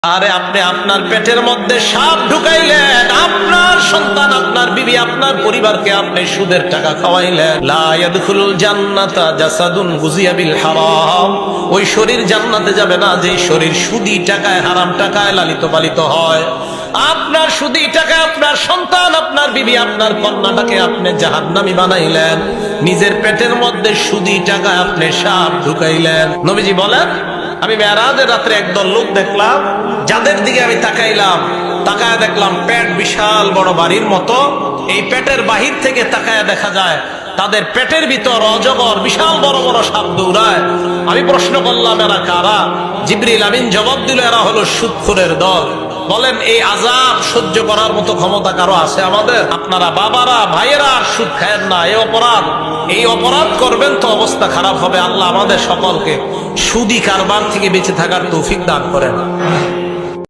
আরে আপনি আপনার পেটের মধ্যে সাপ ঢুকাইলেন, আপনার সন্তান, আপনার বিবি, আপনার পরিবারকে আপনি সুদের টাকা খাওয়াইলেন। লা ইয়াদখুলুল জান্নাতা জাসাদুন গুযিয়া বিল হারাম। ওই শরীর জান্নাতে যাবে না যে শরীর সুদি টাকায়, হারাম টাকায় লালিত পালিত হয়। আপনার সুদি টাকায় আপনার সন্তান, আপনার বিবি, আপনার কন্যাটাকে আপনি জাহান্নামী বানাইলেন। নিজের পেটের মধ্যে সুদি টাকায় আপনি সাপ ঢুকাইলেন। নবীজি বলেন, আমি মেরাজের রাত্রে একদল লোক দেখলাম, যাদের দিকে আমি তাকাইলাম, তাকায় দেখলাম পেট বিশাল বড় বাড়ির মতো। এই পেটের বাহির থেকে তাকায় দেখা যায় তাদের পেটের ভিতর অজগর বিশাল বড় বড় সাপ দৌড়ায়। আমি প্রশ্ন করলাম, এরা কারা? জিবরিল আমিন জবাব দিল, এরা হলো সুদখোরের দল। বলেন, এই আযাব সহ্য করার মতো ক্ষমতা কারো আছে আমাদের? আপনারা বাবারা, ভাইয়েরা আর সুদ খায়েন না। এই অপরাধ করবেন তো অবস্থা খারাপ হবে। আল্লাহ আমাদের সকলকে সুদি কারবার থেকে বেঁচে থাকার তৌফিক দান করেন।